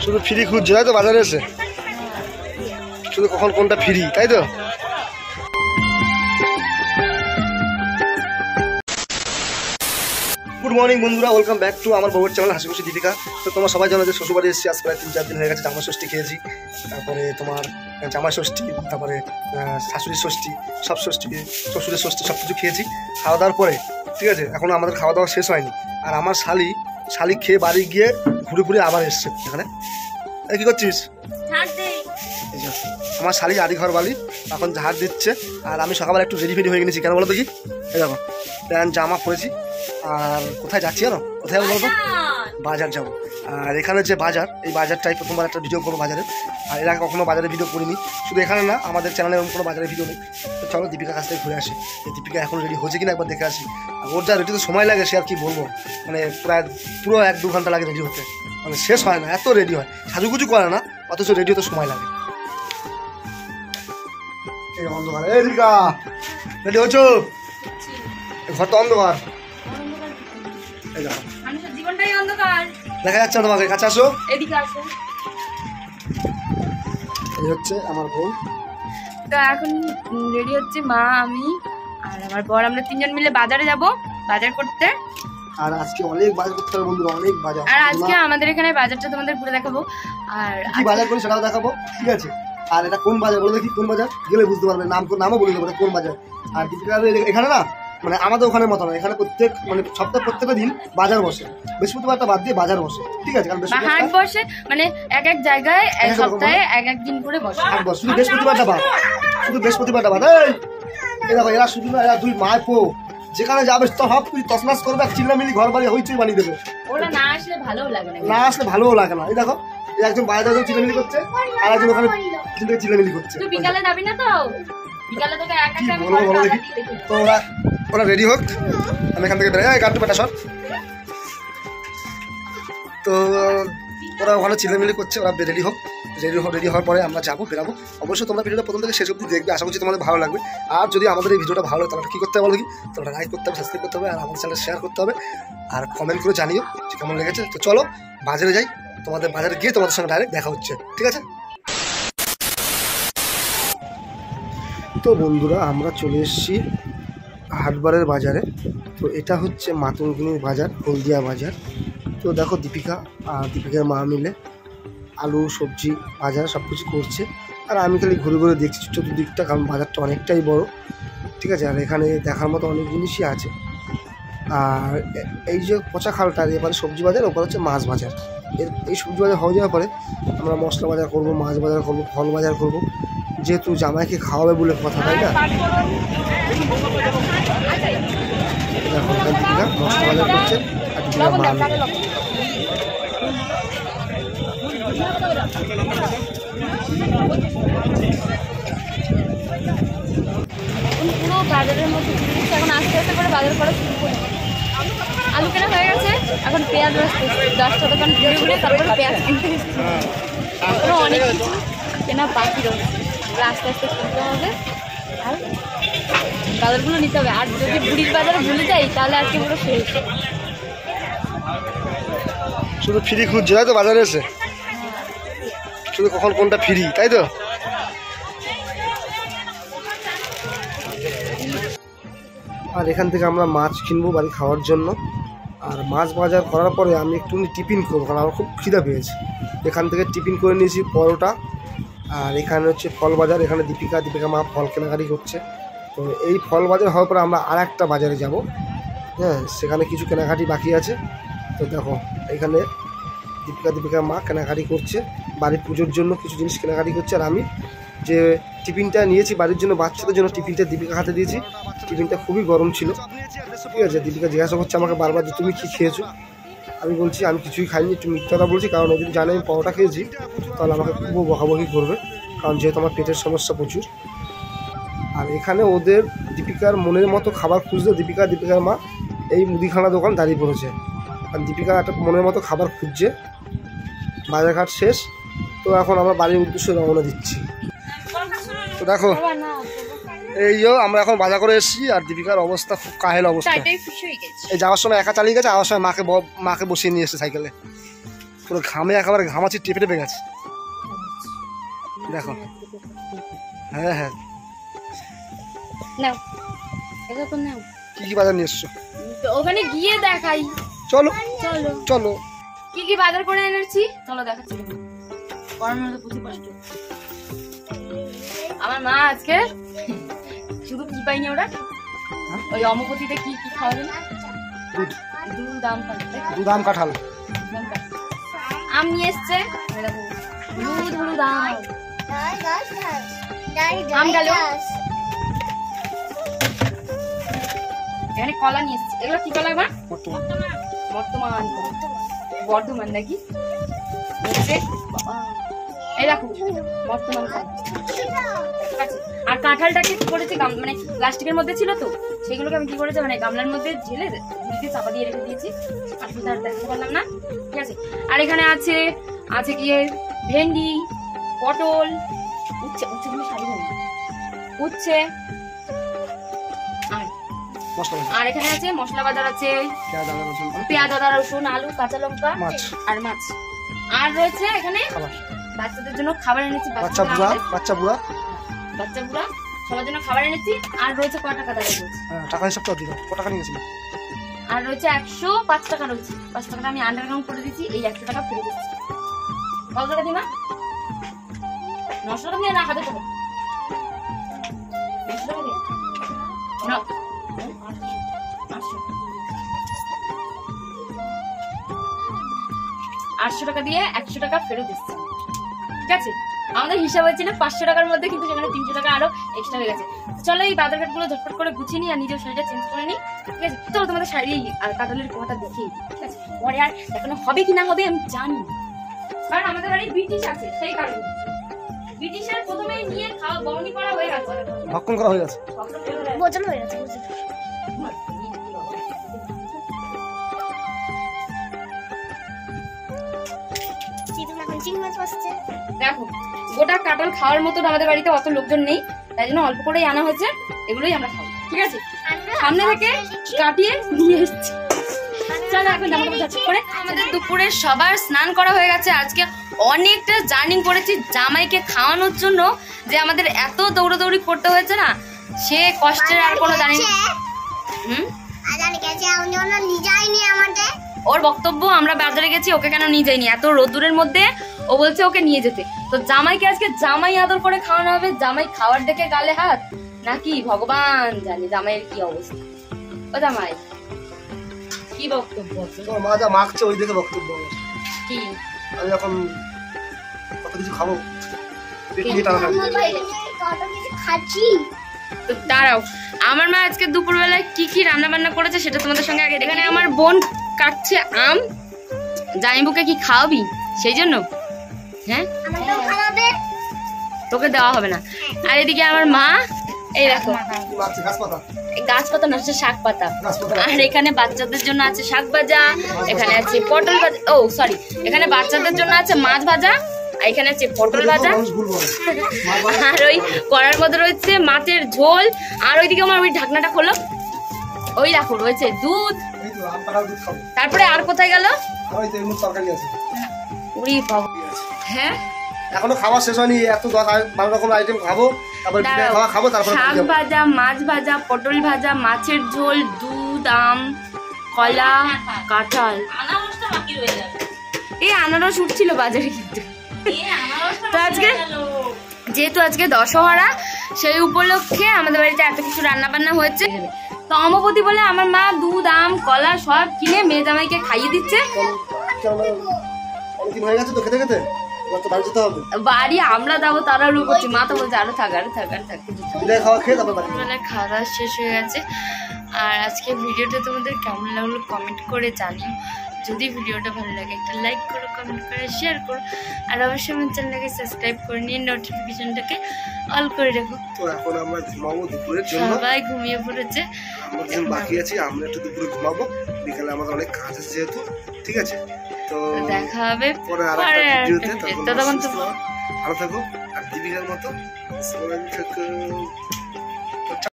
শুধু ফ্রি খুঁজছে তাই তো বাজারে এসে, শুধু কখন কোনটা ফ্রি তাই তো। গুড মর্নিং বন্ধুরা, ওয়েলকাম ব্যাক টু আমার বউয়ের চ্যানেল হাসিখুশি দীপিকা। তো তোমরা সবাই জানো যে শ্বশুরবাড়ি এসেছি, আজ প্রায় 3-4 দিন হয়ে গেছে। জামাই ষষ্ঠী খেয়েছি, তারপরে তোমার জামাই ষষ্ঠী, তারপরে শাশুড়ির ষষ্ঠী, সব ষষ্ঠী, শ্বশুরের ষষ্ঠী, সব কিছু খেয়েছি। খাওয়া দাওয়ার পরে ঠিক আছে, এখনও আমাদের খাওয়া দাওয়া শেষ হয়নি। আর আমার শালি খেয়ে বাড়ি গিয়ে ঘুরে ঘুরে আবার এসছে এখানে। কী করছিস? আমার শালি আড়ি ঘর বালি এখন ঝাড় দিচ্ছে। আর আমি সকালবেলা একটু রেডি ফেডি হয়ে গেছি, কেন বলো দেখি? এই দেখো প্যান্ট জামা পরেছি। আর কোথায় যাচ্ছি জানো? কোথায় যাবো বলতো? বাজার যাবো। আর এখানে যে বাজার, এই বাজারটাই প্রথমবার একটা ভিডিও করবো বাজারে। আর এর আগে কখনো বাজারে ভিডিও করিনি, শুধু এখানে না, আমাদের চ্যানেলে এরকম কোনো বাজারে ভিডিও নেই। তো চলো দীপিকার কাছ থেকে ঘুরে আসি। এই দীপিকা এখন রেডি হয়েছে কিনা একবার দেখে আসি। আর ওর যা রেডি তো সময় লাগে সে আর কি বলবো, মানে প্রায় পুরো 1-2 ঘন্টা লাগে রেডি হতে, মানে শেষ হয় না, এত রেডি হয়। সাজুগুজু করে না, অথচ রেডি হতে সময় লাগে। এই অন্ধকার, এই দীপিকা রেডি হচ্ছো? ঘর তো অন্ধকার, দেখা যাচ্ছে না তোমাকে, কাছে আসো। এই হচ্ছে আমার বউ। তো এখন রেডি হচ্ছে মা, আমি আর আমার বর, আমরা 3জন মিলে বাজারে যাব বাজার করতে। আর আজকে অনেক বাজার করতে হবে বন্ধুরা, অনেক বাজার। আর আজকে আমাদের এখানে বাজারটা তোমাদের ঘুরে দেখাবো, আর কি বাজার করি সেটাও দেখাবো, ঠিক আছে? আর এটা কোন বাজার বলে দেখি, কোন বাজার গেলে বুঝতে পারবে, নামও বলে দেবো কোন বাজার। আর এখানে না, মানে আমাদের ওখানের মতো না, এখানে মানে সপ্তাহে প্রত্যেকটা দিন বাজার বসে, বৃহস্পতিবারটা বাদ দিয়ে বাজার বসে, ঠিক আছে? কারণ হাট বসে, মানে এক এক জায়গায় সপ্তাহে এক এক দিন করে বসে। শুধু বৃহস্পতিবারটা বাদ, শুধু বৃহস্পতিবারটা বাদ। এই দেখো এরা শুধু না, এরা দুই মায় পো যেখানে যাবে সব কিছু তছনছ করবে, চিল্লামিলি ঘর বাড়ি হইচই বানিয়ে দেবে। ওরা না আসলে ভালোও লাগে না, না আসলে ভালোও লাগে না। এই দেখো একজন বাইরে একজন চিল্লামিলি করছে, আর একজন ওখানে চিল্লামিলি করছে। তুই বিকালে যাবি না? তো বিকালে তোকে একা একা আমি বলো দেখি। তো ওরা রেডি হোক, আমি এখান থেকে বেরোই, গাড়ি পেটা সব। তো ওরা ওখানে চিল্লামিলি করছে, ওরা রেডি হোক। রেডি হওয়ার পরে আমরা যাবো, বেরাবো। অবশ্যই তোমরা ভিডিওটা প্রথম থেকে শেষ অবধি দেখবে, আশা করছি তোমাদের ভালো লাগবে। আর যদি আমাদের এই ভিডিওটা ভালো হয় তাহলে কী করতে হবে বলো কি? তোমরা লাইক করতে হবে, সাবস্ক্রাইব করতে হবে, আর আমাদের চ্যানেল শেয়ার করতে হবে, আর কমেন্ট করে জানিও যে কেমন লেগেছে। তো চলো বাজারে যাই, তোমাদের বাজারে গিয়ে তোমাদের সঙ্গে ডাইরেক্ট দেখা হচ্ছে, ঠিক আছে? তো বন্ধুরা আমরা চলে এসেছি হাটবারের বাজারে। তো এটা হচ্ছে মাতঙ্গিনীর বাজার, হলদিয়া বাজার। তো দেখো দীপিকা আর দীপিকার মা মিলে আলু সবজি বাজার সব কিছু করছে, আর আমি খালি ঘুরে ঘুরে দেখছি চতুর্দিকটা, কারণ বাজারটা অনেকটাই বড়, ঠিক আছে? আর এখানে দেখার মতো অনেক জিনিসই আছে। আর এই যে পচা খালটার এবারে সবজি বাজার, ওপর হচ্ছে মাছ বাজার। এই সবজি বাজার হয়ে যাওয়ার পরে আমরা মশলা বাজার করব, মাছ বাজার করব, ফল বাজার করব, যেহেতু জামাইকে খাওয়াবে বলে কথা, তাই না? এখন দীপিকা মশলা বাজার করছে আর দীপিকা মা পুরো বাজারের মধ্যে এখন আস্তে আস্তে করে বাজার করা শুরু করে। আলু কেনা হয়ে গেছে, এখন পেঁয়াজ আসছে 10টা দোকান ঘুরে ঘুরে তারপরে পেঁয়াজ কিনতে এসেছি। এখনো অনেক কিছু কেনা বাকি রয়েছে, আস্তে আস্তে কিনতে হবে আর বাজারগুলো নিতে হবে। আর যদি বুড়ির বাজারে ভুলে যাই তাহলে আজকে পুরো শেষ। শুধু ফ্রি খুঁজছে তাই তো বাজারে এসে, শুধু কখন কোনটা ফ্রি তাই তো। আর এখান থেকে আমরা মাছ কিনবো বাড়ি খাওয়ার জন্য। আর মাছ বাজার করার পরে আমি একটু টিফিন করবো, কারণ আমার খুব খিদা পেয়েছে। এখান থেকে টিফিন করে নিয়েছি পরোটা। আর এখানে হচ্ছে ফল বাজার, এখানে দীপিকা মা ফল কেনাকাটি করছে। তো এই ফল বাজার হওয়ার পরে আমরা আর একটা বাজারে যাব, হ্যাঁ, সেখানে কিছু কেনাকাটি বাকি আছে। তো দেখো এখানে দীপিকা মা কেনাকাটি করছে, বাড়ির পুজোর জন্য কিছু জিনিস কেনাকাটি করছে। আর আমি যে টিফিনটা নিয়েছি বাড়ির জন্য, বাচ্চাদের জন্য টিফিনটা দীপিকা হাতে দিয়েছি। টিফিনটা খুবই গরম ছিল, ঠিক আছে? দীপিকা জিজ্ঞাসা করছে আমাকে বারবার যে তুমি কী খেয়েছো। আমি বলছি আমি কিছুই খাইনি, একটু মিথ্যা কথা বলছি, কারণ ও যদি জানে আমি পরোটা খেয়েছি তাহলে আমাকে খুব বকাবকি করবে, কারণ যেহেতু আমার পেটের সমস্যা প্রচুর। আর এখানে ওদের দীপিকার মনের মতো খাবার খুঁজতে দীপিকার মা এই মুদিখানা দোকান দাঁড়িয়ে পড়েছে। আর দীপিকা একটা মনের মতো খাবার খুঁজছে। বাজারঘাট শেষ, তো এখন আমরা বাড়ির উদ্দেশ্যে রওনা দিচ্ছি। তো দেখো এই আমরা এখন বাজার করে এসেছি, আর দীপিকার অবস্থা খুব কাহেল অবস্থা। এই যাওয়ার সময় একা চালিয়ে গেছে, আওয়ার সময় মাকে বসিয়ে নিয়ে এসেছে সাইকেলে। পুরো ঘামে একেবারে ঘামাচি টেপে টেপে গেছে দেখো। হ্যাঁ হ্যাঁ নাও এটা তো নাও। কি কি বাজার নিয়ে এসছো? ওখানে গিয়ে দেখাই। চলো চলো চলো। কি কি বাজার করে এনেছি চলো দেখাচ্ছি। গরমের মধ্যে প্রচুর কষ্ট। আমার মা আজকে শুধু কি পাইনি ওরা ওই অমপতিতে কি কি খাওয়াবে না দুধ আম দুধ আম কাঁঠাল আম নিয়ে এসছে দুধ হলুদ আম আম গেল। এখানে কলা নিয়ে এসছে। এগুলো কি কলা মা? বর্তমান বর্ধমান নাকি এই দেখো বর্তমান। আর কাঁঠালটাকে কি করেছি মানে প্লাস্টিকের মধ্যে ছিল তো সেগুলোকে আমি কি করেছি মানে গামলার মধ্যে ঢেলে ঝুলিতে চাপা দিয়ে রেখে দিয়েছি। আর আর দেখতে পারলাম না ঠিক আছে। আর এখানে আছে আছে গিয়ে ভেন্ডি পটল উচ্ছে উচ্ছেগুলো সারি উচ্ছে আর এখানে আছে মশলা বাজার আছে পেঁয়াজ আদা রসুন আলু কাঁচা লঙ্কা আর মাছ। আর রয়েছে এখানে বাচ্চাদের জন্য খাবার এনেছি। বাচ্চা বুড়া সবার জন্য খাবার এনেছি। আর রয়েছে কত টাকা দাঁড়িয়ে রয়েছে টাকা হিসাব তো দিও কত টাকা নিয়েছিল। আর রয়েছে 105 টাকা রয়েছে। 5 টাকাটা আমি আন্ডারগ্রাউন্ড করে দিয়েছি। এই 100 টাকা ফেরত দিচ্ছি। কত টাকা দিই মা? 900 টাকা দিয়ে না 1000 টাকা 900 টাকা দিয়ে না 800 টাকা দিয়ে 100 টাকা ফেরত দিচ্ছি ঠিক আছে। আমাদের হিসাব হচ্ছে না 500 টাকার মধ্যে কিন্তু সেখানে 300 টাকা আরো এক্সট্রা হয়ে গেছে। চলো এই বাজার ঘাটগুলো ঝটপট করে গুছিয়ে নিই আর নিজের শাড়িটা চেঞ্জ করে নিই ঠিক আছে। চলো তোমাদের শাড়ি আর কাটালের কোয়াটা দেখি ঠিক আছে। পরে আর এখনো হবে কি না হবে আমি জানি কারণ আমাদের বাড়ি ব্রিটিশ আছে সেই কারণে ব্রিটিশের প্রথমে নিয়ে খাওয়া বহনি করা হয়ে গেছে ভক্ষণ করা হয়ে গেছে ভোজন হয়ে গেছে। দেখো গোটা কাঁঠাল খাওয়ার মতো আমাদের বাড়িতে অত লোকজন নেই তাই জন্য অল্প করেই আনা হয়েছে। এগুলোই আমরা খাবো ঠিক আছে। সামনে থেকে কাটিয়ে নিয়ে এসেছি। চলো এখন করে আমাদের দুপুরে সবার স্নান করা হয়ে গেছে। আজকে অনেকটা জার্নি করেছি জামাইকে খাওয়ানোর জন্য যে আমাদের এত দৌড়াদৌড়ি করতে হয়েছে না সে কষ্টের আর কোনো জানি না। ওর বক্তব্য আমরা বাজারে গেছি ওকে কেন নিয়ে যাইনি এত রোদ্দুরের মধ্যে ও বলছে ওকে নিয়ে যেতে। তো জামাইকে আজকে জামাই আদর করে খাওয়ানো হবে। জামাই খাওয়ার দেখে গালে হাত নাকি ভগবান জানি জামাইয়ের কি অবস্থা। ও জামাই কি বক্তব্য? তোমার মা যা মাখছে ওই দেখে বক্তব্য কি আমি এখন কত কিছু খাবো তো দাঁড়াও। আমার মা আজকে দুপুরবেলায় কি কি রান্না বান্না করেছে সেটা তোমাদের সঙ্গে আগে এখানে আমার বোন কাটছে আম জামাইবুকে কি খাওয়াবি সেই জন্য হ্যাঁ তোকে দেওয়া হবে না। আর এদিকে আমার মা এই দেখো গাছপাতা না হচ্ছে শাক পাতা। আর এখানে বাচ্চাদের জন্য আছে শাক ভাজা এখানে আছে পটল ভাজা ও সরি এখানে বাচ্চাদের জন্য আছে মাছ ভাজা আর এখানে আছে পটল ভাজা আর ওই কড়ার মধ্যে রয়েছে মাছের ঝোল। আর ওইদিকে আমার ওই ঢাকনাটা খোলো ওই দেখো রয়েছে দুধ। তারপরে আর কোথায় গেল? হ্যাঁ এখনো খাওয়া শেষ হয়নি এত 10-12 রকম আইটেম খাবো তারপরে খাবো তারপরে শাক ভাজা মাছ ভাজা পটল ভাজা মাছের ঝোল দুধ আম কলা কাঁঠাল এই আনারস উঠছিল বাজারে কিন্তু তো আজকে যেহেতু আজকে দশহরা সেই উপলক্ষে আমাদের বাড়িতে এত কিছু রান্না বান্না হয়েছে। তো অমাবতী বলে আমার মা দুধ আম কলা সব কিনে মেয়ে জামাইকে খাইয়ে দিচ্ছে। বাড়ি আমরা যাবো তারা করছি মা তো বলছে আরো থাক খাওয়া দাওয়া শেষ হয়ে গেছে। আর আজকে ভিডিওটা তোমাদের কেমন লাগলো কমেন্ট করে জানিও। যদি ভিডিওটা ভালো লাগে একটা লাইক করো কমেন্ট করে শেয়ার করো আর অবশ্যই আমার চ্যানেলটাকে সাবস্ক্রাইব করে নিয়ে নোটিফিকেশনটাকে অল করে রাখো। তো এখন আমরা ঘুমাবো দুপুরের জন্য সবাই ঘুমিয়ে পড়েছে আমরা বাকি আছি আমরা একটু দুপুরে ঘুমাবো বিকালে আমাদের অনেক কাজ আছে যেহেতু ঠিক আছে। তো দেখা হবে পরে আরেকটা ভিডিওতে ততক্ষণ ভালো থাকো আর দিদির মতো